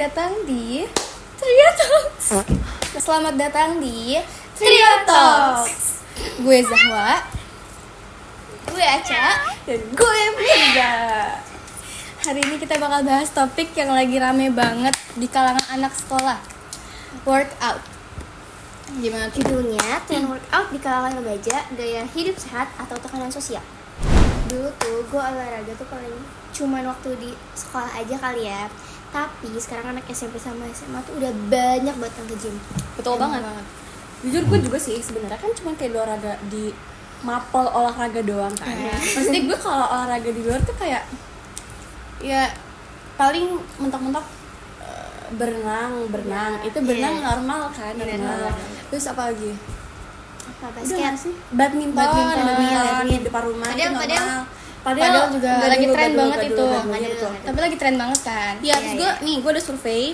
datang di Trio Talks. Selamat datang di Trio Talks. Gue Zahwa, gue Aca, dan gue Firza. Hari ini kita bakal bahas topik yang lagi rame banget di kalangan anak sekolah, workout. Gimana judulnya? Tren workout di kalangan remaja, gaya hidup sehat atau tekanan sosial. Dulu tuh gue olahraga tuh paling cuman waktu di sekolah aja kali ya. Tapi sekarang anak SMP sama SMA tuh udah banyak banget yang ke gym. Betul banget. Jujur gue juga sih sebenarnya kan cuma kayak olahraga di mapel olahraga doang kan. Maksudnya gue kalau olahraga di luar tuh kayak ya paling mentok-mentok berenang itu berenang normal kan, normal. Terus apa lagi? Apa basket sih? Badminton di depan rumah itu normal. Padahal juga lagi tren banget itu. Betul. Tapi lagi tren banget kan. Iya, terus gue ada survei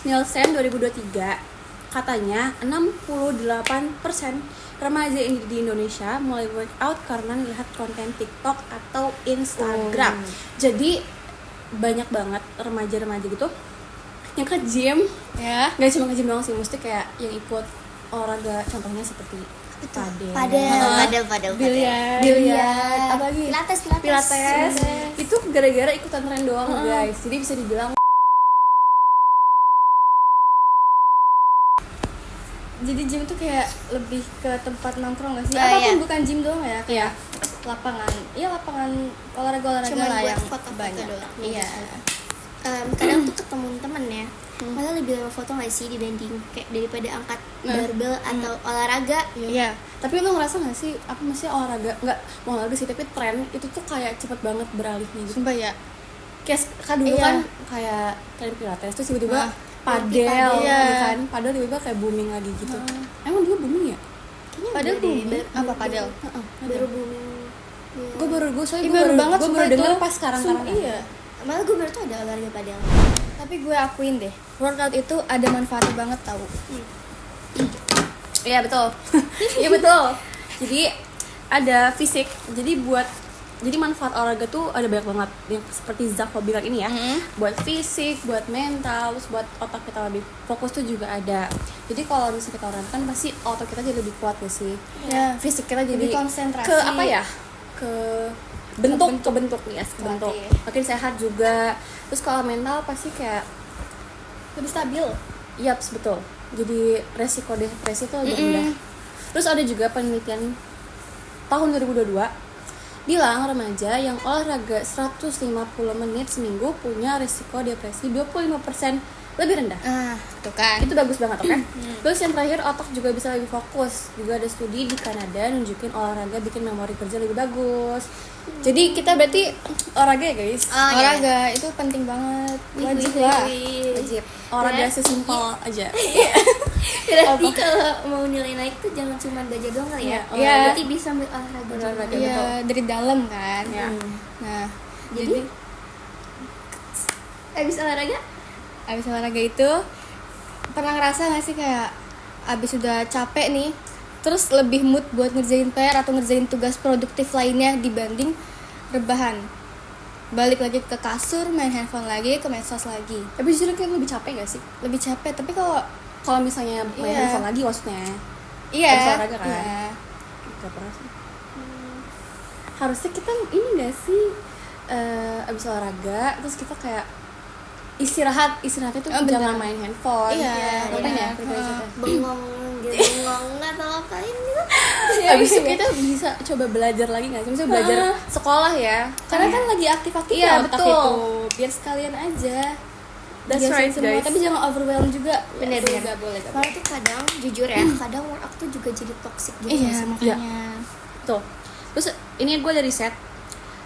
Nielsen 2023. Katanya 68% remaja di Indonesia mulai workout karena lihat konten TikTok atau Instagram. Jadi banyak banget remaja-remaja gitu yang ke gym, Ya. nggak cuma ke gym doang sih, mesti kayak yang ikut olahraga, contohnya seperti padel, Biliar, apa lagi? Pilates. Itu gara-gara ikutan tren doang guys. Jadi bisa dibilang Jadi gym tuh kayak lebih ke tempat nongkrong gak sih? Ah, Apapun iya. bukan gym doang ya, kayak lapangan. Iya, lapangan olahraga Cuman lah buat yang foto-foto banyak. doang. Iya. Kadang tuh ketemu temen ya, malah lebih lama foto nggak sih dibanding kayak daripada angkat barbel atau olahraga. iya. Tapi lo ngerasa nggak sih apa maksudnya olahraga nggak mau olahraga sih, tapi tren itu tuh kayak cepet banget beralihnya gitu. Sumpah ya. Kayak kan dulu Iya. kan kayak tren pilates terus tiba-tiba padel, Iya. kan padel tiba-tiba kayak booming lagi gitu. Emang dulu booming ya? Kayaknya Padel udah deh, booming. Apa padel? baru booming. Gue baru baru banget gue sumpah baru denger itu. pas sekarang. Iya. Malah gue baru tuh ada olahraga padel. Tapi gue akuin deh, workout itu ada manfaatnya banget tau. Iya betul. Iya betul. Jadi ada fisik. Jadi manfaat olahraga tuh ada banyak banget. Yang seperti Zako bilang ini ya. Buat fisik, buat mental, terus buat otak kita lebih fokus tuh juga ada. Jadi kalau misalnya kita olahraga kan pasti otak kita jadi lebih kuat ya sih. Ya. Fisik kita jadi Lebih konsentrasi. ke apa ya? Ke bentuk ya, ke bentuk. Iya. Makin sehat juga. Terus kalau mental pasti kayak Lebih stabil. yaps, betul. Jadi resiko depresi itu lebih rendah. Terus ada juga penelitian tahun 2022 bilang remaja yang olahraga 150 menit seminggu punya resiko depresi 25% lebih rendah. Tuh kan. Itu bagus banget, oke? Terus yang terakhir, otak juga bisa lebih fokus. Juga ada studi di Kanada nunjukin olahraga bikin memori kerja lebih bagus. Jadi kita berarti olahraga ya guys? Olahraga itu penting banget. Wajib lah. Wajib. Olahraga sesimpel aja. Berarti kalau mau nilai naik tuh jangan cuma belajar doang kali ya. Iya. Berarti bisa ambil olahraga juga. Iya, dari dalam kan. Ya. Nah, Jadi abis olahraga abis olahraga itu pernah ngerasa gak sih kayak abis udah capek nih, terus lebih mood buat ngerjain PR atau ngerjain tugas produktif lainnya dibanding rebahan, balik lagi ke kasur, main handphone lagi, ke medsos lagi. Tapi jujur kayak lebih capek gak sih? Lebih capek, tapi Kalau misalnya main Iya. handphone lagi maksudnya iya, abis olahraga kan? iya. Gak pernah sih. Harusnya kita ini gak sih abis olahraga terus kita kayak istirahatnya tuh jangan main handphone. Iya, ngapain iya. ya? Kita bengong atau apain gitu. abis itu kita bisa coba belajar lagi nggak sih? Misalnya belajar sekolah ya. Karena kan lagi aktif-aktif Iya, otak betul. itu, biar sekalian aja. That's Biasain right, semua, guys. tapi jangan overwhelm juga. Bener-bener. Gak boleh. Malah tuh kadang jujur ya, kadang workout tuh juga jadi toxic gitu Iya, nggak sih? makanya. Tuh. Terus ini gue dari riset.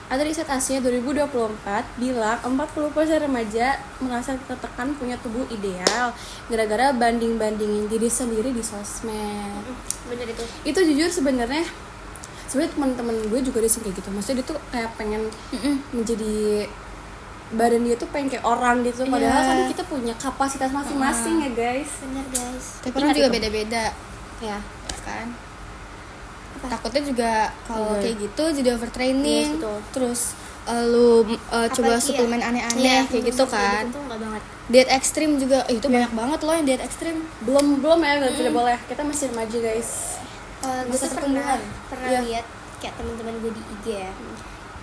Ada riset Asia 2024 bilang 40% remaja merasa tertekan punya tubuh ideal gara-gara banding-bandingin diri sendiri di sosmed. Bener itu. Itu jujur sebenarnya teman-teman gue juga risih kayak gitu. Maksudnya dia tuh kayak pengen menjadi badan dia tuh pengen kayak orang gitu. Padahal kan kita punya kapasitas masing-masing ya guys. Bener guys. Tapi orang Ingat juga itu. beda-beda, Ya. kan? Takutnya juga kalau Iya. kayak gitu jadi overtraining, Yes, betul. terus lu coba Apalagi suplemen ya? aneh-aneh Iya, kayak gitu suplemen kan. gitu tuh nggak banget. Diet ekstrim juga, itu banyak banget loh yang diet ekstrim. Belum ya, tidak boleh. Kita masih remaja guys. Gue Masa tuh pernah pertumbuhan. Iya. lihat kayak teman-teman gue di IG ya.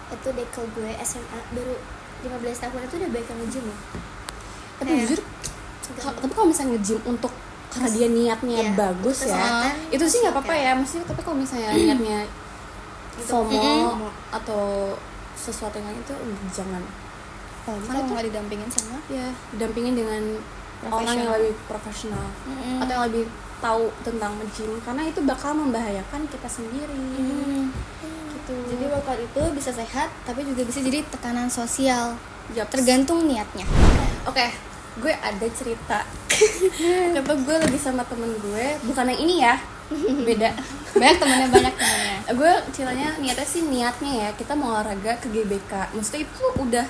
Itu dekel gue SMA baru 15 tahun itu udah banyak yang nge-gym loh. Tapi Kayak- jujur, tapi kalau misalnya nge-gym untuk karena dia niatnya Iya, bagus untuk ya, kesehatan, itu sih nggak apa-apa oke. ya. Maksudnya tapi kalau misalnya niatnya FOMO atau sesuatu yang lain itu jangan. Oh, kalau nggak didampingin sama Ya, didampingin dengan orang yang Profesional. lebih profesional atau yang lebih tahu tentang gym, karena itu bakal membahayakan kita sendiri. Gitu. Jadi workout itu bisa sehat, tapi juga bisa jadi tekanan sosial. Yup. Tergantung niatnya. Oke, gue ada cerita. Kenapa gue lagi sama temen gue, bukan yang ini ya, beda. Banyak temennya. Gue ceritanya niatnya ya kita mau olahraga ke GBK. Maksudnya itu udah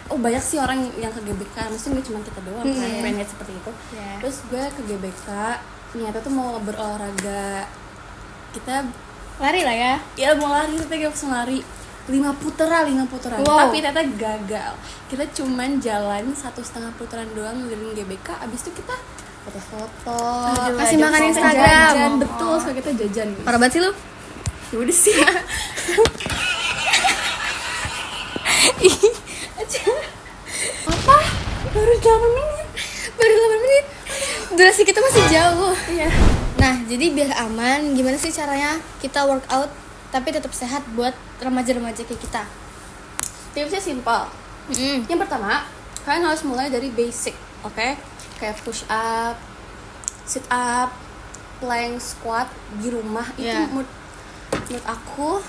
banyak sih orang yang ke GBK, maksudnya nggak cuma kita doang kan pengen seperti itu. Iya. Terus gue ke GBK niatnya tuh mau berolahraga, kita Lari lah ya. ya mau lari, tapi gak langsung lari 5 putaran. Wow. Tapi ternyata gagal. Kita cuman jalan 1,5 putaran doang ngeliling GBK. Abis itu kita foto-foto, kasih makan kita Instagram. jajan. Betul, so kita jajan guys. Parah banget sih lu. Ya udah sih. Apa? Baru 8 menit. Baru 8 menit. Durasi kita masih jauh. Iya. Nah, jadi biar aman, gimana sih caranya kita workout tapi tetap sehat buat remaja-remaja kayak kita? Tipsnya simpel. Yang pertama, kalian harus mulai dari basic, oke? Kayak push up, sit up, plank, squat di rumah. Yeah. Itu menurut aku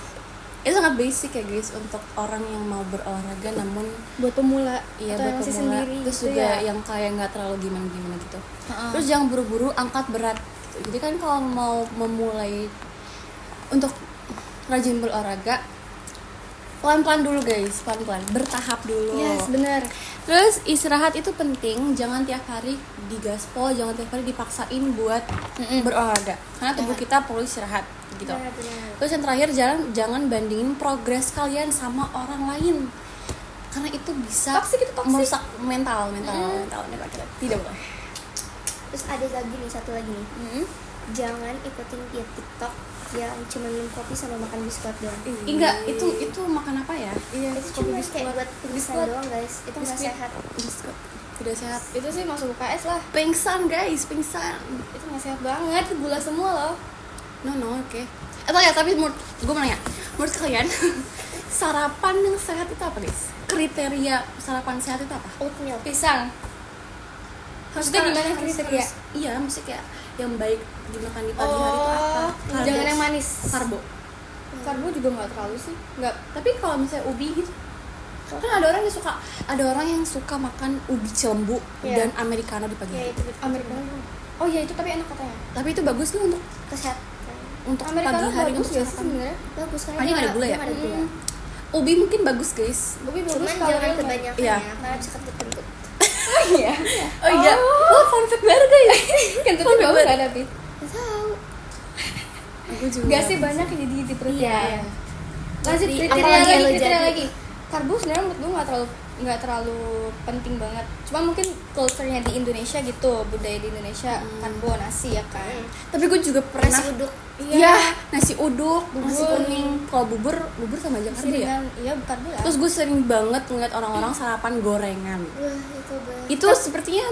itu sangat basic ya guys untuk orang yang mau berolahraga, namun Buat pemula iya atau yang masih berpemula. sendiri Terus gitu juga ya. yang kayak nggak terlalu gimana gitu. Ha-ha. Terus jangan buru-buru angkat berat gitu. Jadi kan kalau mau memulai untuk rajin berolahraga, pelan-pelan dulu guys, pelan-pelan, bertahap dulu. Yes, benar. Terus istirahat itu penting, jangan tiap hari digaspol, jangan tiap hari dipaksain buat berolahraga. Karena tubuh kita perlu istirahat gitu. Benar. Terus yang terakhir, jangan bandingin progres kalian sama orang lain. Karena itu bisa Toxic. merusak mental kita. Tidak boleh. Terus ada lagi nih, satu lagi nih. Jangan ikutin diet TikTok yang cuma minum kopi sama makan biskuit doang. Enggak, itu makan apa ya? Iya, Itu cuma kayak buat pingsan doang guys. Itu nggak Biskuit. sehat. Biskuit. Tidak sehat. Itu sih masuk UKS lah. Pingsan guys, pingsan. Itu nggak sehat banget, gula semua loh. No, oke. Ya, tapi gue mau nanya, menurut kalian sarapan yang sehat itu apa guys? Kriteria sarapan sehat itu apa? Oatmeal. Pisang. Maksudnya gimana kriteria? Iya, maksudnya kayak yang baik dimakan di pagi hari itu apa? Jangan yang manis. Karbo. Karbo juga nggak terlalu sih. Nggak. Tapi kalau misalnya ubi gitu, kan ada orang yang suka makan ubi cilembu Iya. dan americano di pagi Ya hari. itu Americano. Oh iya itu tapi enak katanya. Tapi itu bagus tuh untuk kesehatan. pagi Americano hari bagus untuk gak sih sarapan. sebenarnya? Bagus kan? Ah, ini nggak ada gula ya? Nggak ada gula. Ubi mungkin bagus guys. Tapi bagus Cuman kalau jangan lu- kebanyakan Iya. ya, karena bisa kentut-kentut. Iya. Oh iya. Oh, fun fact baru guys. Kentut Fun fact bau baru. nggak tapi? Nggak tahu. Aku juga. Gak sih banyak yang jadi di perut Iya. ya. Lanjut Jadi, kriteria apalagi lagi, lo kriteria jadi. lagi. Karbo sebenarnya menurut gue nggak terlalu penting banget. Cuma mungkin culture-nya di Indonesia gitu, budaya di Indonesia karbo nasi ya kan. Tapi gue juga pernah. Nasi uduk. Iya, nasi uduk, nasi Bubur. kuning. Kalau bubur sama aja Isi karbo ya. dengan iya karbo lah. Terus gue sering banget ngeliat orang-orang sarapan gorengan. Wah, itu banget. Itu sepertinya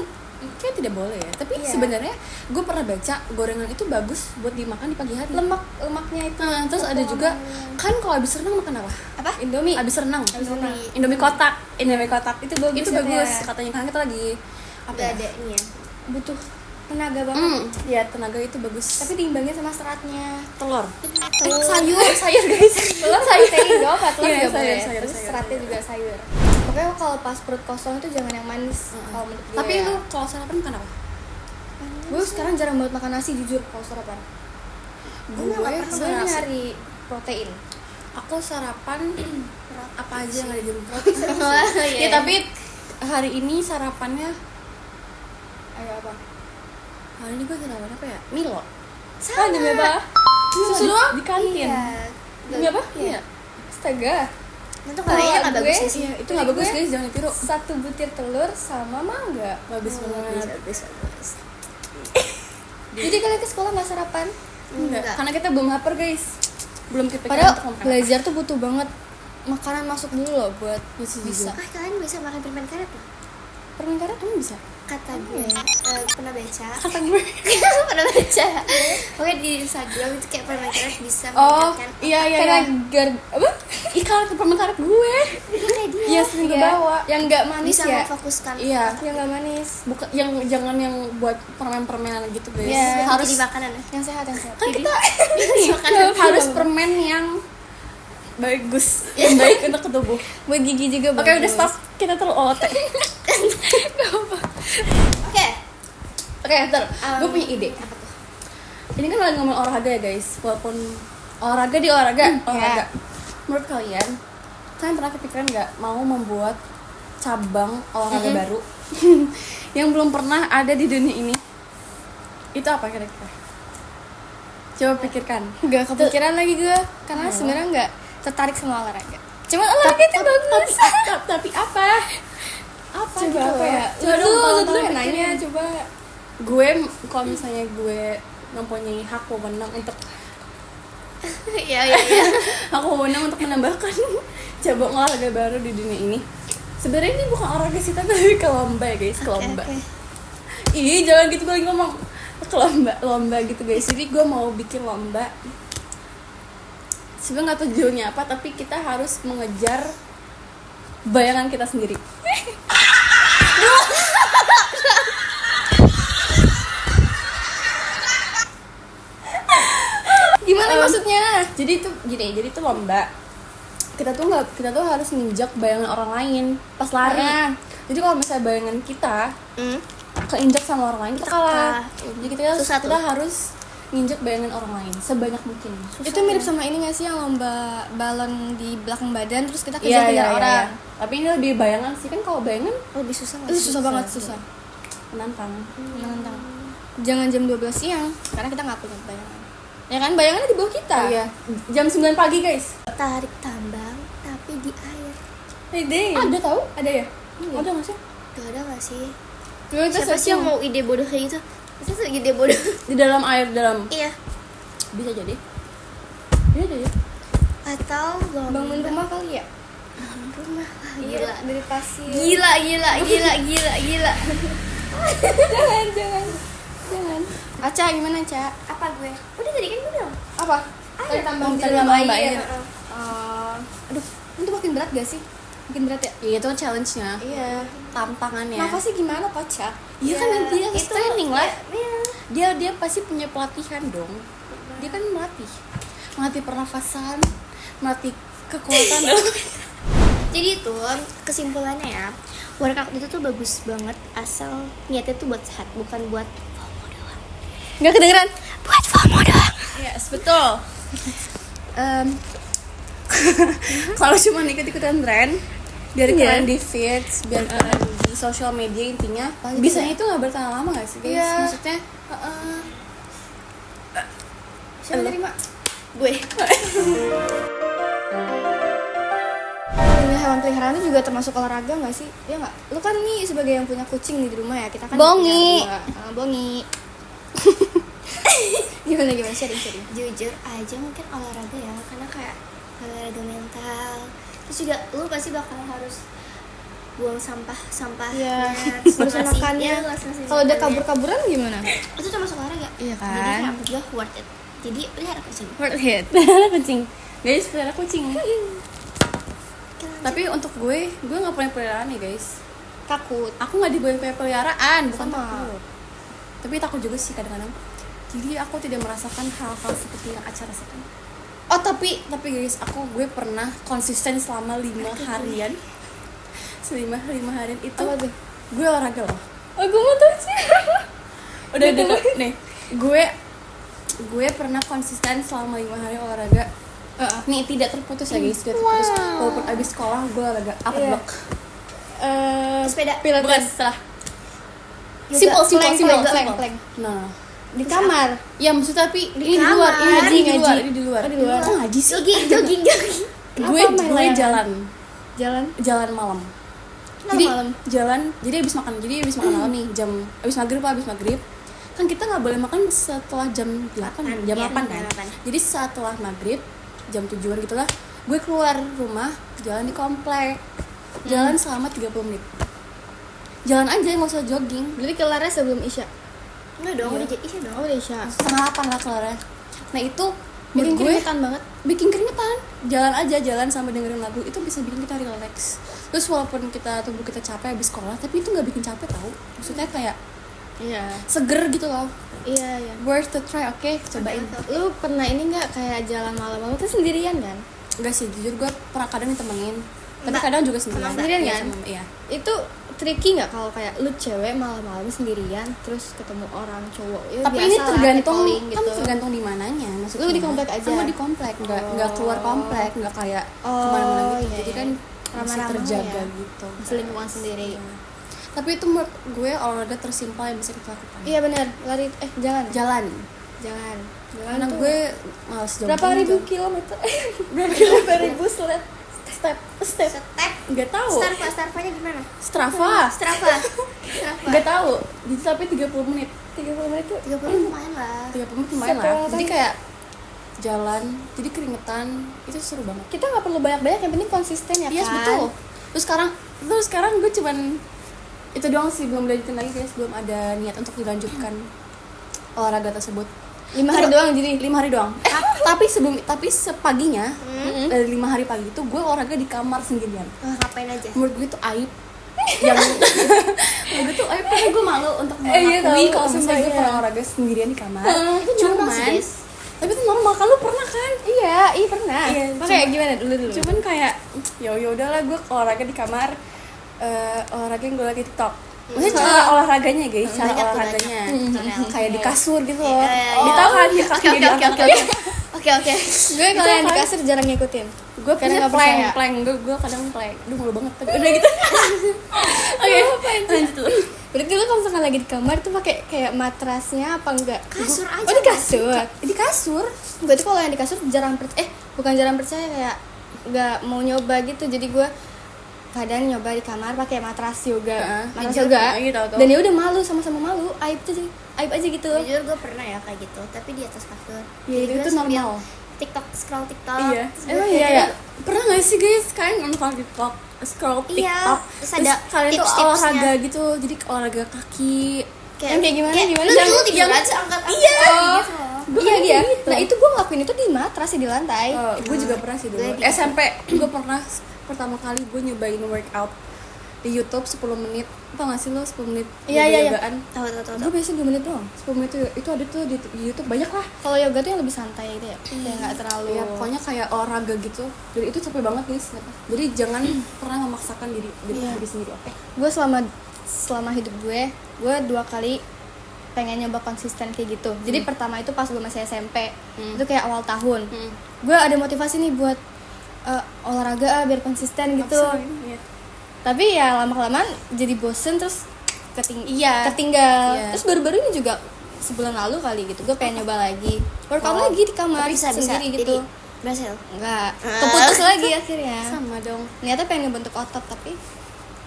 kayak tidak boleh ya. Tapi Iya. sebenarnya gue pernah baca gorengan itu bagus buat dimakan di pagi hari. lemaknya itu. Nah, terus ada juga kan kalau habis renang makan apa? Apa? Indomie. Habis renang. Indomie. Indomie kotak. Itu bagus. Itu bagus katanya. Karena kita lagi apa Nggak ya? ada ini ya. Butuh tenaga banget. Ya tenaga itu bagus. Tapi diimbangin sama seratnya. telur. Telur. Sayur guys. Telur protein doang, telur Iya, juga sayur, boleh. sayur, Terus sayur, seratnya sayur. juga sayur. Pokoknya kalau pas perut kosong itu jangan yang manis. Kalau menurut gue. Tapi ya. lu kalau sarapan makan apa? Gue sekarang jarang banget makan nasi jujur kalau sarapan. Gue Gue nyari protein. Aku sarapan apa aja yang ada di rumah. Wah, iya. Ya tapi hari ini sarapannya Ayo apa? hari ini gue sarapan apa ya? Milo. Ah, demi apa? Susu doang di kantin. Iya. Demi apa? Iya. Astaga. Itu kayaknya nggak bagus sih. Iya, itu nggak bagus guys, jangan ditiru. 1 butir telur sama mangga. Bagus banget. Bagus. Jadi kalian ke sekolah nggak sarapan? Enggak, karena kita belum lapar guys. Belum kepikiran Padahal untuk makan. belajar tuh butuh banget makanan masuk dulu loh buat bisa. Kalian bisa makan permen karet loh. Permen karet Kamu bisa? Kata gue pernah baca. Kata gue. Pernah baca. Oke di Instagram itu kayak permen karet bisa Oh, meningkatkan iya iya. karena iya. apa? Ikan ke permen karet gue. Itu kayak dia. Iya, sering Iya, kebawa. yang nggak manis Bisa ya. memfokuskan. Iya. Yang nggak manis. Bukan yang jangan yang buat permen-permenan gitu guys. Iya. Harus Jadi makanan ya. Yang sehat yang sehat. kan kita Makanan. harus permen yang bagus, yang baik untuk tubuh. Buat gigi juga Oke, bagus. udah stop. Kita terlalu OOT. Oke, ntar gue punya ide. Ini kan lagi ngomong olahraga ya guys. Walaupun olahraga di olahraga. Menurut kalian pernah kepikiran nggak mau membuat cabang olahraga baru yang belum pernah ada di dunia ini? Itu apa kira-kira? Coba pikirkan. Nggak kepikiran lagi gue karena sebenarnya nggak tertarik sama olahraga. Cuma olahraga itu bagus. Tapi apa? Apa? Coba gitu apa loh? ya? Coba dong, Lu tolong dulu pikirin. nanya coba. Gue kalau misalnya gue mempunyai hak wewenang untuk Iya. hak wewenang untuk menambahkan cabang olahraga baru di dunia ini. Sebenarnya ini bukan olahraga sih tapi ke lomba ya guys, ke lomba. Ih, jangan gitu gue lagi ngomong ke lomba gitu guys. Jadi gue mau bikin lomba. Sebenarnya nggak tahu judulnya apa, tapi kita harus mengejar bayangan kita sendiri. Gimana maksudnya? Jadi itu lomba. Kita tuh harus nginjak bayangan orang lain pas lari. Jadi kalau misalnya bayangan kita keinjak sama orang lain, kita kalah. Jadi kita harus nginjak bayangan orang lain sebanyak mungkin. Itu mirip sama ini nggak sih yang lomba balon di belakang badan terus kita kejar-kejar orang. Tapi ini lebih bayangan sih, kan kalau bayangan Lebih susah nggak Itu sih? susah banget, susah. menantang. Menantang. Jangan jam 12 siang karena kita nggak punya bayangan. Ya kan bayangannya di bawah kita. Oh, iya. Jam 9 pagi guys. Tarik tambang tapi di air. Ide. Ada tahu? Ada ya? Ada nggak sih? Gak ada nggak sih? Dulu itu Siapa sih yang mau ide bodoh kayak gitu? Itu tuh ide bodoh. Di dalam air, dalam. Iya. Bisa jadi. Bisa jadi. Atau bangun rumah kali ya? rumah. Iya, dari pasir. Gila. Jangan. Aca gimana, Ca? Apa gue? Udah tadi kan gue bilang. Apa? Tadi tambang di Tambang dalam air. air. Aduh, itu makin berat gak sih? Makin berat ya? Iya, itu kan challenge-nya. Iya. Tantangannya. Nafasnya gimana, Pak, Ca? Iya kan nanti dia itu training lah. Iya. Dia pasti punya pelatihan dong. Dia kan melatih pernafasan, melatih kekuatan. Jadi itu kesimpulannya ya, workout itu tuh bagus banget asal niatnya tuh buat sehat, bukan buat FOMO doang. Nggak kedengeran? Buat FOMO doang. Yes, betul. Kalau cuma ikut-ikutan tren, biar Iya. kalian di feeds, biar kalian di sosial media intinya, Paling bisanya itu nggak bertahan lama nggak sih guys? Iya. Maksudnya Siapa yang terima? Gue. Punya hewan peliharaan itu juga termasuk olahraga nggak sih? Ya nggak? Lu kan nih sebagai yang punya kucing nih di rumah ya, kita kan Bongi. punya dua. Bongi. gimana sharing. Jujur aja mungkin olahraga ya, karena kayak olahraga mental. Terus juga lu pasti bakal harus buang sampah Iya. terus Terus makannya. Kalau udah kabur-kaburan gimana? itu termasuk olahraga. Iya kan? Jadi kayak menurut gue worth it. Jadi pelihara kucing. Worth it. kucing, guys, pelihara kucing. Tapi untuk gue nggak punya peliharaan nih guys. Takut. Aku nggak dibawa punya peliharaan, bukan Sama. takut. Tapi takut juga sih kadang-kadang. Jadi aku tidak merasakan hal-hal seperti yang Aca rasakan. Oh tapi guys, gue pernah konsisten selama 5 harian. Selama 5 harian itu Apa tuh? gue olahraga loh. Oh, gue mau tahu sih. Udah nih. Gue pernah konsisten selama 5 hari olahraga. Nih tidak terputus ya guys, tidak terputus. Walaupun abis sekolah gue olahraga upper Iya. block. Sepeda. Bukan Pilates. setelah. Yoga. Simple. Plank. Nah, Di kamar. ya maksudnya tapi ini di kamar. luar, ini di luar, Ngaji. ini di luar. Oh, di luar. Kok ngaji sih? Jogging. gue main layangan? jalan Jalan malam. Kenapa Jadi malam? jalan, jadi abis makan malam nih, abis maghrib kan kita nggak boleh makan setelah jam 8 jam Iya, 8 kan. jam 8. Jadi setelah maghrib jam 7-an gitulah, gue keluar rumah jalan di komplek, jalan selama 30 menit, jalan aja nggak usah jogging. Berarti kelarnya sebelum Isya. Enggak dong, Iya. udah Isya dong. Oh, udah Isya. Setengah 8 lah kelarnya. Nah itu Bikin menurut gue keringetan banget. bikin keringetan, jalan sambil dengerin lagu itu bisa bikin kita relax. Terus walaupun tubuh kita capek habis sekolah, tapi itu nggak bikin capek tau, maksudnya kayak Iya. seger gitu loh. Iya, iya. Worth to try, oke, cobain. Lu pernah ini nggak kayak jalan malam-malam tuh sendirian kan? Enggak sih, jujur gue pernah kadang ditemenin, tapi Mbak, kadang juga sendirian. emang sendirian Iya, kan? iya. Itu tricky nggak kalau kayak lu cewek malam-malam sendirian terus ketemu orang cowok? Ya, Tapi biasa ini lah, tergantung, catcalling kan gitu. tergantung di mananya. Maksudnya Lu di komplek aja? Kamu di komplek, nggak keluar komplek, nggak kayak kemana-mana gitu. iya, Jadi iya. kan masih Ramah-ramah terjaga ya. gitu. Masih lingkungan sendiri. Iya. Tapi itu menurut gue olahraga tersimpel yang bisa kita lakukan. Iya benar, lari jalan. Jalan. Jalan. Karena tuh gue males jogging. berapa ribu juga. kilometer? Berapa ribu step? Step. Nggak tahu. Starvanya gimana? Strava. Strava. Nggak tahu. Jadi tapi 30 menit. 30 menit tuh 30 lumayan lah. 30 menit lumayan lah. Setelah Jadi kan- kayak jalan, jadi keringetan, itu seru banget. kita nggak perlu banyak-banyak, yang penting konsisten ya Iya, kan? betul. Terus sekarang gue cuman itu doang sih, belum dilanjutin lagi guys, belum ada niat untuk dilanjutkan olahraga tersebut. 5 hari doang jadi. 5 hari doang. Tapi sepaginya dari 5 hari pagi itu gue olahraga di kamar sendirian. Ngapain aja? Menurut gue itu aib. Yang menurut gue tuh aib karena gue malu untuk Iya, mengakui tahu, kalau misalnya sumpah, gue iya. pernah olahraga sendirian di kamar. Itu normal sih, Cuman guys. tapi itu normal kan, lu pernah kan? Iya pernah. Iya, Makanya gimana dulu. Cuman kayak ya udahlah, gue olahraga di kamar, olahraga yang gue lagi TikTok. Maksudnya cara olahraganya guys, cara Banyak tuh, olahraganya banyak. kayak di kasur gitu loh. Iya. Ditahu kan ya kaki Oke. diangkat. Gue kalau yang di kan? kasur jarang ngikutin. Gue Karena punya nggak percaya. plank, gue kadang plank. Duh malu banget tapi udah gitu. Oke, lanjut dulu. Berarti lu kalau misalkan lagi di kamar tuh pakai kayak matrasnya apa enggak? Kasur aja. Oh di kasur. Di kasur. Gue tuh kalau yang di kasur bukan jarang percaya, kayak nggak mau nyoba gitu. Jadi gue kadang nyoba di kamar pakai matras yoga, matras Jujur, yoga. iya, tahu. Dan ya udah malu, sama-sama malu, aib aja gitu. Jujur gue pernah ya kayak gitu, tapi di atas kasur. Ya, Jadi itu gue sambil normal. scroll TikTok. Iya. Terus Emang gue iya kayak ya. Pernah nggak sih guys kalian nonton TikTok, scroll Iya, TikTok, terus ada kalian tuh tips-tipsnya. olahraga gitu, jadi olahraga kaki. Yang kayak gimana? Lu Yang- dulu tidur yang- aja angkat-angkat Iya. gitu loh. Iya dia. Nah itu gue ngelakuin itu di matras sih, di lantai. Gue juga pernah sih dulu. Gue di- SMP gue pernah pertama kali gue nyobain workout di YouTube 10 menit. Tau gak sih lo 10 menit Iya. yogaan? Tahu. Gue biasanya 2 menit doang. 10 menit itu ada tuh di YouTube banyak lah. Kalau yoga tuh yang lebih santai gitu ya, kayak nggak terlalu. Ya pokoknya kayak olahraga gitu. Jadi itu capek banget guys. Jadi jangan pernah memaksakan diri sendiri, oke? Gue selama hidup gue 2 kali pengen nyoba konsisten kayak gitu. Jadi pertama itu pas gue masih SMP, itu kayak awal tahun. Gue ada motivasi nih buat olahraga biar konsisten gitu. Iya. Tapi ya lama-kelamaan jadi bosen, terus Iya. ketinggal. Iya. Terus baru-baru ini juga sebulan lalu kali gitu, gue pengen nyoba lagi workout lagi di kamar bisa sendiri gitu. Jadi, berhasil. Enggak, keputus lagi akhirnya. Sama dong. Niatnya pengen ngebentuk otot tapi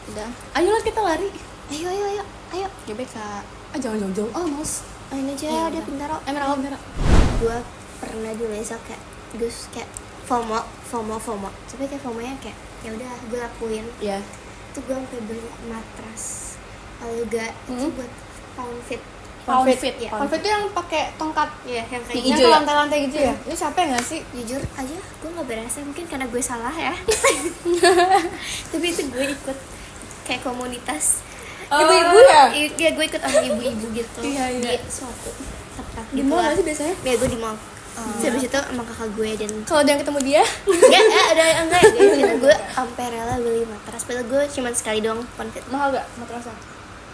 udah. Ayolah kita lari. Ayo. GBK. Jangan jauh-jauh. Oh, males. Main aja, dia pintar kok. Emerald. Gue pernah dulu ya kayak gus kayak FOMO. Tapi kayak FOMO-nya kayak ya udah gue lakuin. Iya. Itu gue sampai beli matras yoga itu buat pound fit. Pound fit. ya. Pound fit tuh yang pakai tongkat, Iya, yang kayak Yang yang hijau ke ya? lantai-lantai gitu ya. Itu capek nggak sih? jujur aja gue nggak berasa, mungkin karena gue salah ya. Tapi itu gue ikut kayak komunitas Ibu-ibu ya? Iya, gue ikut sama ibu-ibu gitu. Iya. Di suatu tempat Di gitu mall lah. nggak sih biasanya? Ya gue di mall. Terus habis itu sama kakak gue dan Kalau dia ketemu dia, enggak ya guys, itu gue sampai rela beli matras. Padahal gue cuma sekali doang pound fit. mahal gak matrasnya?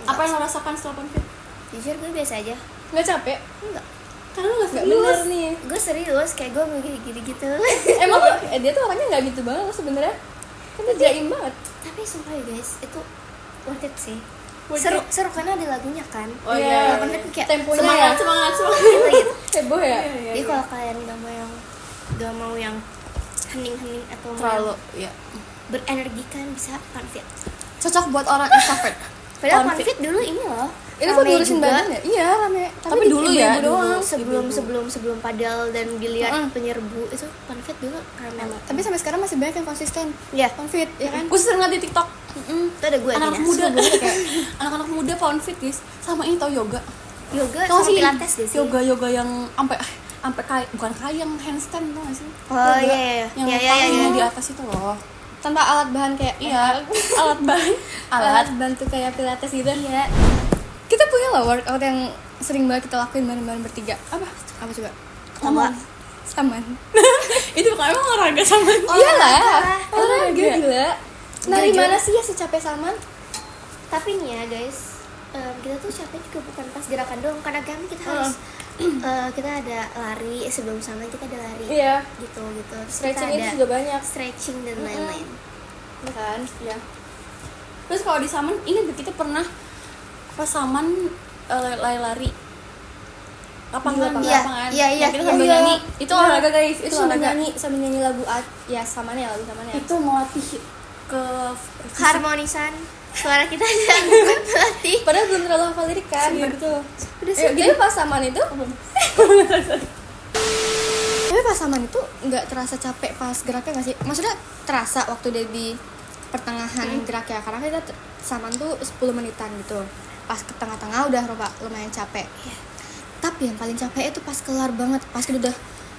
Apa yang lo rasakan setelah pound fit? Jujur gue biasa aja. Nggak capek? Enggak. Karena lo Nggak gak bener nih. Gue serius kayak gue begini gitu. Emang dia tuh orangnya nggak gitu banget sebenarnya. Kan dia jaim banget. Tapi sumpah ya guys, itu worth it sih. Worth Seru karena ada lagunya kan. Oh iya. Kan itu kayak Temponya semangat, ya. semangat gitu. Heboh ya? Jadi kalau kalian gak mau yang hening-hening atau terlalu ya berenergikan bisa Funfit. cocok buat orang introvert. Padahal Funfit. Funfit dulu ini loh. Itu kan rame ngurusin juga. badan ya? Iya rame. Tapi di dulu ya, ibu-ibu doang. Ibu-ibu. Sebelum padal dan dilihat penyerbu itu Funfit dulu rame banget. Tapi sampai sekarang masih banyak yang konsisten. Iya. Funfit, ya kan? Gue sering liat di TikTok Itu ada gue anak-anak Dina. muda kayak anak-anak muda Funfit guys, sama ini tau yoga. Yoga Tau sama sih pilates gak sih? yoga yang sampai kayak bukan kayak yang handstand tau gak sih? Oh Yoga. iya. Yang Iya, tangannya iya. di atas itu loh. Tanpa alat bahan kayak Iya, alat bahan. alat bantu kayak pilates gitu ya. Kita punya loh workout yang sering banget kita lakuin bareng-bareng bertiga. Apa coba? Sama. Saman. Itu bukan emang olahraga sama. Iyalah. Olahraga. Olahraga gila. Dari Jujur. mana sih ya secapek saman? Tapi nih ya guys, kita tuh capek juga bukan pas gerakan doang. Karena kan kita harus kita ada lari sebelum sama kita ada lari. Iya. Gitu. Terus Stretching kita itu ada juga banyak. stretching dan lain-lain. Ya kan? Iya. Terus kalau di Saman, ingat gak kita pernah pas Saman lari-lari lapangan, Iya, lapangan. iya, Yang kita sambil iya. nyanyi. Itu olahraga guys, Itu itu sambil olahraga. nyanyi lagu ya samannya lagu samannya. Itu melatih ke Harmonisan suara kita dan melatih. Padahal belum terlalu hafal lirik kan Iya. gitu. Udah Ya, jadi pas saman itu tapi pas saman itu nggak terasa capek pas geraknya nggak sih? Maksudnya terasa waktu dia di pertengahan gerak ya, karena kita saman tuh 10 menitan gitu. Pas ke tengah-tengah udah lumayan capek. Tapi yang paling capek itu pas kelar banget, pas kita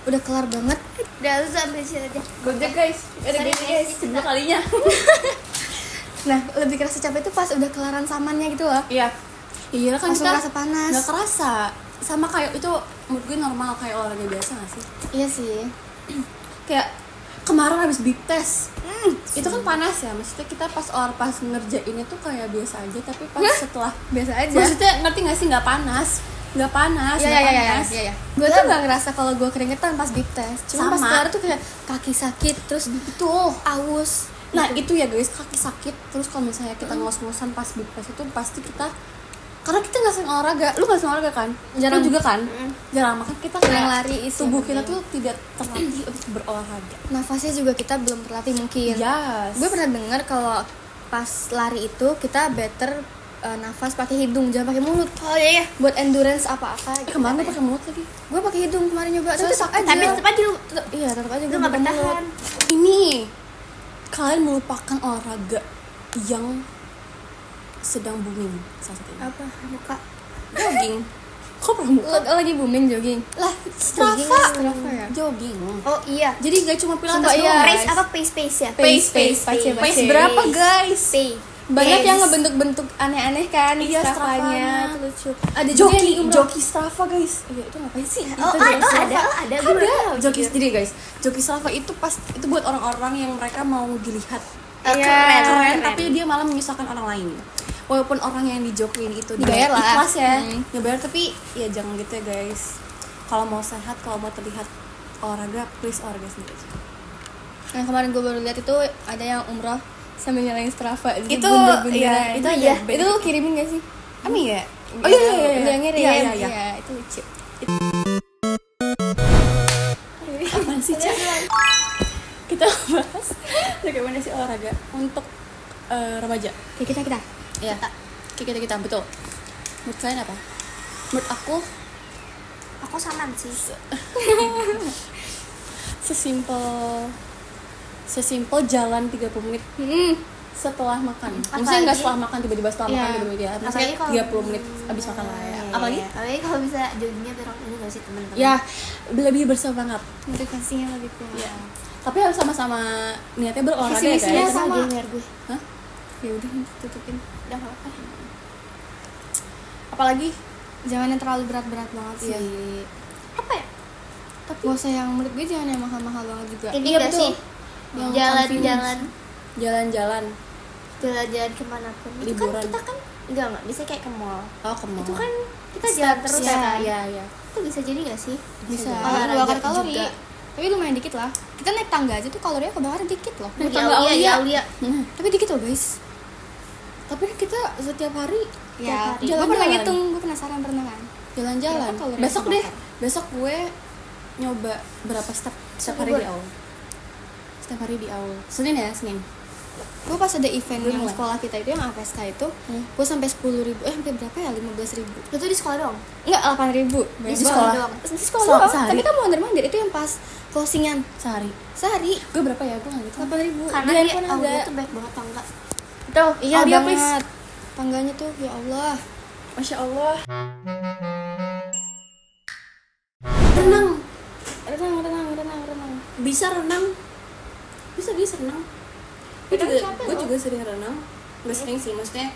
udah kelar banget. Udah lu sampai sini aja. Gojek guys, ada Sorry, gini guys. guys, kedua kalinya. Nah lebih kerasa capek itu pas udah kelaran samannya gitu loh. Iya. Iya kan Langsung kita kerasa panas. nggak kerasa. Sama kayak itu menurut gue normal kayak olahraga biasa gak sih? Iya sih. Kayak kemarin habis big test. Itu kan panas ya, maksudnya kita pas ngerjainnya tuh kayak biasa aja, tapi pas setelah Biasa aja. maksudnya ngerti gak sih, nggak panas. Nggak panas. Iya. Gue tuh nggak ngerasa kalau gue keringetan pas big test. Cuma pas Sama. kelar tuh kayak kaki sakit, terus Itu. aus. Nah itu ya guys, kaki sakit. Terus kalau misalnya kita ngos-ngosan pas big test itu pasti kita, karena kita nggak sering olahraga. Lu nggak sering olahraga kan? Jarang. Lu juga kan? Jarang, makanya kita Jarang kayak lari isi tubuh yang kita penting. tuh tidak terlatih untuk berolahraga. Nafasnya juga kita belum terlatih mungkin. Yes. Gue pernah dengar kalau pas lari itu kita better nafas pakai hidung, jangan pakai mulut. Oh iya. Buat endurance apa-apa. Kemana pakai mulut lagi? Gue pakai hidung kemarin nyoba, tapi tetap aja. Tapi tetap aja lu Iya, tetap aja lu gue nggak pakai mulut. bertahan. Ini kalian melupakan olahraga yang sedang booming saat ini. Apa? Muka. Jogging. Kok pramuka? Lagi booming jogging. Lah, Jogging, Strava. Strava ya? Jogging. Oh iya. Jadi gak cuma pilates Sumpah, iya. doang. Pace guys. apa pace ya? Pace. Pace berapa guys? Banyak Pace. yang ngebentuk-bentuk aneh-aneh kan di Iya, Stravanya. Stravanya. Itu lucu. Ada juga yang di Joki, umroh. Joki Strava guys. Iya, itu ngapain sih? Oh, Itu ada, Joki Strava. ada. Gue baru tahu, Joki jujur. sendiri guys. Joki Strava itu itu buat orang-orang yang mereka mau dilihat Iya. keren, tapi dia malah menyusahkan orang lain. Walaupun orang yang dijokiin itu dia Dibayar lah. ikhlas ya, dibayar, tapi ya jangan gitu ya guys. Kalau mau sehat, kalau mau terlihat olahraga, please olahraga sendiri aja. Yang kemarin gue baru lihat itu ada yang umroh sambil nyalain Strava. Itu, bener-bener. iya, itu iya. ada. Itu lu kirimin gak sih? Amin ya? Oh iya. Yang ngirim. Iya, iya. Iya, itu lucu. Apaan sih, Cak? Kita bahas rekomendasi olahraga untuk remaja. Kayak kita. Iya. Kita betul. Menurut kalian apa? Menurut aku Aku saman sih. sesimpel jalan 30 menit setelah makan. Maksudnya Apalagi- nggak setelah makan, tiba-tiba setelah Iya. makan 30 menit ya. Maksudnya Apalagi kalau- 30 menit abis makan lah ya. Apalagi Apalagi kalau bisa joggingnya bareng ini gak sih teman-teman? ya lebih bersemangat. Motivasinya lebih kuat. Iya. Tapi harus sama-sama niatnya berolahraga ya Visi-misinya guys. sama. gamer gue. Hah? Ya udah tutupin. Udah nggak apa-apa. Apalagi Jangan yang terlalu berat-berat banget sih. Iya. Apa ya? Tapi gak usah yang menurut gue jangan yang mahal-mahal banget juga. Ini Iya, gak betul. sih? Yang Jalan-jalan jalan-jalan. jalan-jalan kemanapun. Itu kan Liburan. kita kan enggak bisa kayak ke mall. Oh, ke mall. Itu kan kita jalan terus Steps, ya kan? Iya, iya. Itu bisa jadi gak sih? Bisa. Olahraga Bakar kalori. juga. Tapi lumayan dikit lah. Kita naik tangga aja tuh kalorinya kebakar dikit loh. Naik Ya tangga Aulia, Aulia. ya Aulia. Tapi dikit loh guys. Tapi kita setiap hari Ya, hari. gue pernah Jalan-jalan. ngitung, gue penasaran pernah kan. jalan-jalan. Berapa kalori Besok yang deh. kebakar? Besok gue nyoba berapa step setiap hari Bogor. di awal. setiap hari di awal Senin ya, Senin. Gue pas ada event Belum yang mulai. sekolah kita itu yang Avesta itu, gue sampai 10.000, sampai berapa ya, 15.000. Itu di sekolah doang. Enggak, 8.000. Di sekolah doang. Di sekolah doang. Sehari? Tapi kan mau mandir itu yang pas closingan Sehari. sehari. Gue berapa ya? Gue nggak gitu. 8.000. Karena Di dia handphone audio ada. tuh baik banget tangga. Tuh, Iya audio, banget. please. Tangganya tuh ya Allah. Masya Allah. Renang. Renang. Bisa renang. Bisa renang. Gue Renang juga, capek gue loh. juga sering renang. Gak sering sih, maksudnya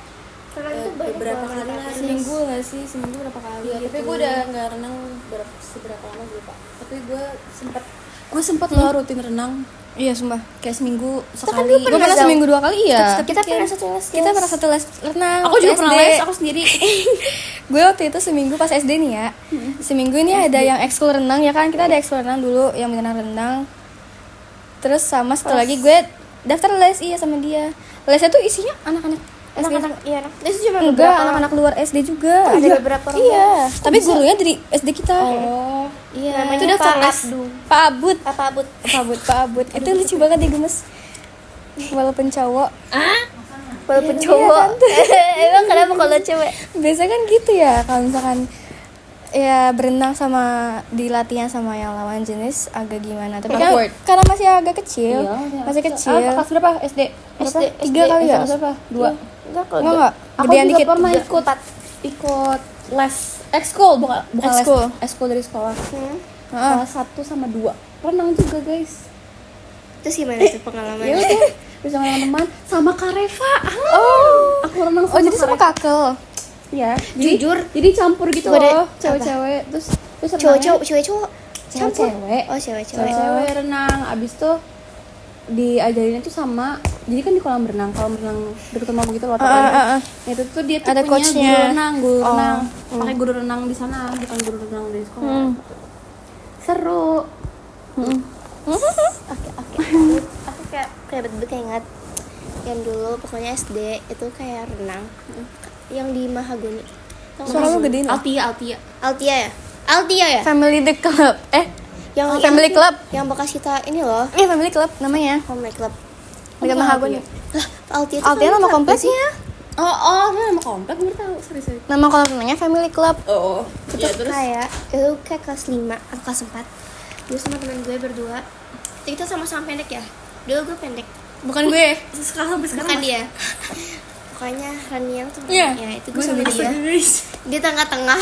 Karena itu banyak beberapa banget kali lah. aktivitas. Seminggu nggak sih? Seminggu berapa kali? Iya, tapi gitu. gue udah nggak renang seberapa lama gue pak. Tapi gue sempat loh rutin renang Iya, sumpah. kayak seminggu kan sekali. dulu Gue pernah Zau. seminggu 2 kali iya. Kita pernah satu les. Kita pernah satu les renang. Aku juga waktu pernah SD. les, aku sendiri. Gue waktu itu seminggu pas SD nih ya. Seminggu ini ada yang ekskul renang ya kan, kita ada ekskul renang dulu yang beneran renang. Terus sama satu lagi gue daftar les iya sama dia. Lesnya tuh isinya anak-anak SD. Anak-anak, iya anak. Itu cuma Enggak, beberapa anak-anak luar SD juga. Ada beberapa orang. Iya, tapi gurunya dari SD kita. Oh, Iya, Itu namanya daftar Pak les. Abdu. Pak Abud. Apa Abud? Pak Abud. Itu lucu banget dia gemes. Walaupun cowok. Walaupun Iya, cowok. Emang kenapa kalau cewek? Biasa kan gitu ya, kalau misalkan ya berenang sama di latihan sama yang lawan jenis agak gimana, tapi kan Awkward. karena masih agak kecil, Iya, masih kecil. Kelas berapa? SD? SD, Tiga kali ya? Kelas berapa? 2. Enggak kalau Enggak, Aku gedean juga dikit. pernah Tiga. ikut les ekskul, bukan Ekskul. les. Ekskul dari sekolah. Heeh. Kelas 1 sama 2. Renang juga, guys. Terus gimana tuh pengalamannya? Ya udah, bersama teman-teman sama Kak Reva. Oh, Aku renang oh jadi sama Kak Reva. kakel. Iya, Jujur. jadi campur gitu Gua ada- loh, cewek-cewek terus Cowok-cowok, cewek-cowok. cewek-cewek. Oh, cewek-cewek. Cewek renang, abis tuh diajarinnya tuh sama, jadi kan di kolam renang deket rumah begitu loh. Nah, itu tuh dia tuh Ada punya coachnya. guru Oh. renang, pakai guru renang di sana, bukan guru renang dari sekolah. Seru. Aku kayak betul ingat yang dulu pokoknya SD itu kayak renang. Yang di Mahagoni. Tau nggak Suara sih? lu gedein loh. Altia. Altia ya? Altia ya? Family the Club. Yang Family Club. Yang bekas kita ini loh. Iya, Family Club namanya. Family Club. Dekat Mahagoni. Lah, Altia itu Altia Family nama Club kompleksnya. Oh, itu nama komplek, gue tahu. Sorry. Nama kolam renangnya Family Club. Oh, Itu kayak itu kayak kelas 5 atau kelas 4. Gue sama temen gue berdua. Kita sama-sama pendek ya. Dulu gue pendek. Bukan gue. sekarang sampai Bukan dia. Pokoknya Raniel tuh. Iya. Ya, itu gue sama dia. Di tengah-tengah.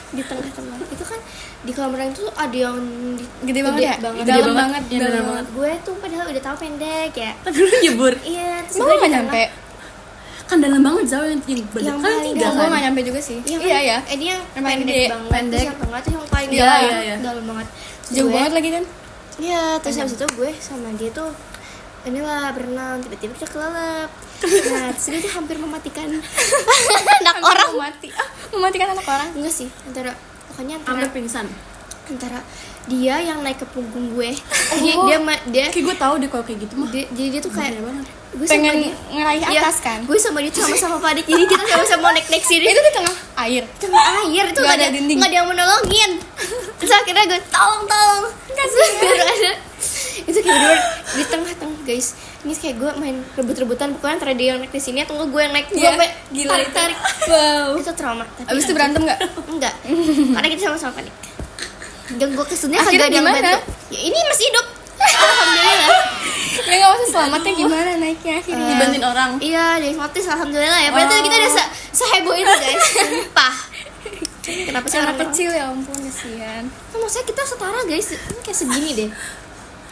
Di tengah-tengah. Itu kan di kolam renang itu ada yang Gede banget ya? banget. Dalam banget. Iya, dalam banget. Gue tuh padahal udah tahu pendek ya. Tapi lu nyebur. Iya, terus Emang gue gak di nyampe? Kan dalam banget jauh yang tinggi banget. Yang Kan paling 3 dalam. Gue kan. gak nyampe juga sih. Iya, kan? Iya. Dia yang Yang pendek gede, banget. pendek. Terus yang tengah tuh yang paling Iya, dalam. iya, iya. Dalam banget. Terus Jauh gue- banget lagi kan? Iya, terus habis itu gue sama dia tuh inilah berenang, tiba-tiba kita kelelep. Nah, terus dia tuh hampir mematikan anak orang. Mematikan anak orang. Enggak sih, pokoknya Hampir pingsan. antara dia yang naik ke punggung gue. Oh. Dia Kayak gue tahu deh kalau kayak gitu mah. jadi dia tuh kayak Bahaya banget. gue Pengen sama dia ngeraih Iya, atas kan? gue sama dia tuh sama-sama panik, jadi kita sama-sama naik sini. Itu di tengah air. Tengah air itu Nggak nggak ada dinding. nggak ada yang mau nolongin. Terus akhirnya gue tolong terus baru ada itu kayak bener di tengah-tengah guys. Ini kayak gue main rebut-rebutan, pokoknya antara dia yang naik di sini atau nggak gue yang naik. Gue Iya, sampai gila itu. tarik. Wow. Itu trauma. Tapi Abis itu berantem gak? enggak, karena kita sama-sama panik. Dan gue keselnya Akhirnya kagak ada yang gimana? bantu. Ya ini masih hidup. Alhamdulillah. Ya gak usah selamatnya gimana naiknya akhirnya. Dibantuin orang. Iya, dia mati alhamdulillah ya. Padahal kita udah seheboh itu guys. Sumpah. Kenapa sih Anak orang kecil ya ampun kasihan. Kan maksudnya kita setara guys. Ini kayak segini deh.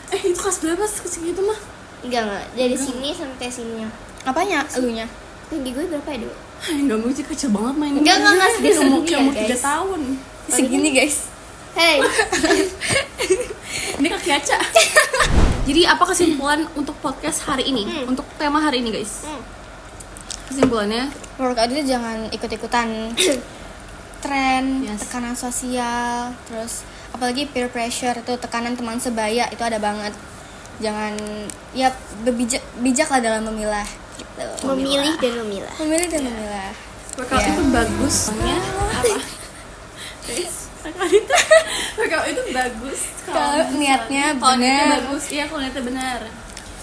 Itu kelas berapa segitu mah? Enggak. Dari sini sampai sini. Apanya? Elunya? Tinggi gue berapa ya dulu? Enggak mau sih, kecil banget mainnya. Enggak, Dia segini umur ya, umur guys. 3 tahun. Segini guys. Hey. Ini kaki Aca. Jadi apa kesimpulan untuk podcast hari ini? Untuk tema hari ini, guys? Kesimpulannya, Workout itu jangan ikut-ikutan tren, Yes. tekanan sosial, terus apalagi peer pressure itu tekanan teman sebaya itu ada banget. Jangan ya bijak lah dalam memilah gitu. Memilih dan memilah. Memilih dan memilah. workout Ya. itu bagus. Soalnya apa? Guys, workout itu bagus Kalau niatnya kalau niatnya benar. bagus. Iya, kalau niatnya benar.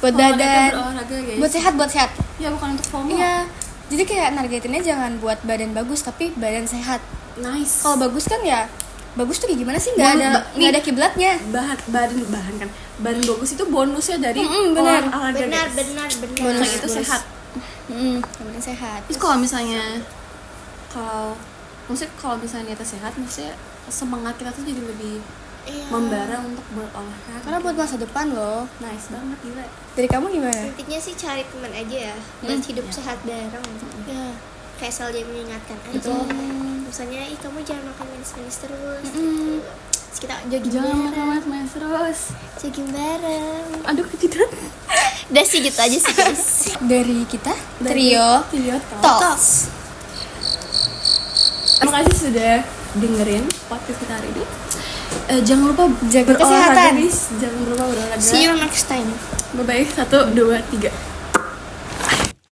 buat Olahraga, badan, berolahraga, guys. buat sehat. Ya bukan untuk FOMO. Iya. Jadi kayak nargetinnya jangan buat badan bagus tapi badan sehat. Nice. Kalau bagus kan ya bagus tuh kayak gimana sih? Nggak ada kiblatnya. bahan kan. Badan bagus itu bonusnya dari benar. olahraga. Benar, guys. benar. Bonus. Selain itu sehat. Badan sehat. Terus kalau misalnya kalau misalnya niatnya sehat, maksudnya semangat kita tuh jadi lebih Iya. membara untuk berolahraga. Karena buat masa depan loh. Nice banget, gila. Dari kamu gimana? Intinya sih cari teman aja ya, buat hidup sehat bareng. Ya. Kayak selalu dia mengingatkan aja. Misalnya, kamu jangan makan manis-manis terus. Gitu. Terus kita jogging Jangan bareng. makan manis terus. Jogging bareng. Aduh, kejidat. Udah sih gitu aja sih guys. Dari kita Trio Trio Talks. Terima kasih sudah dengerin podcast kita hari ini. Jangan lupa Jaga berolahraga, kesehatan. guys. Jangan lupa berolahraga. See you next time. Bye bye. 1, 2, 3.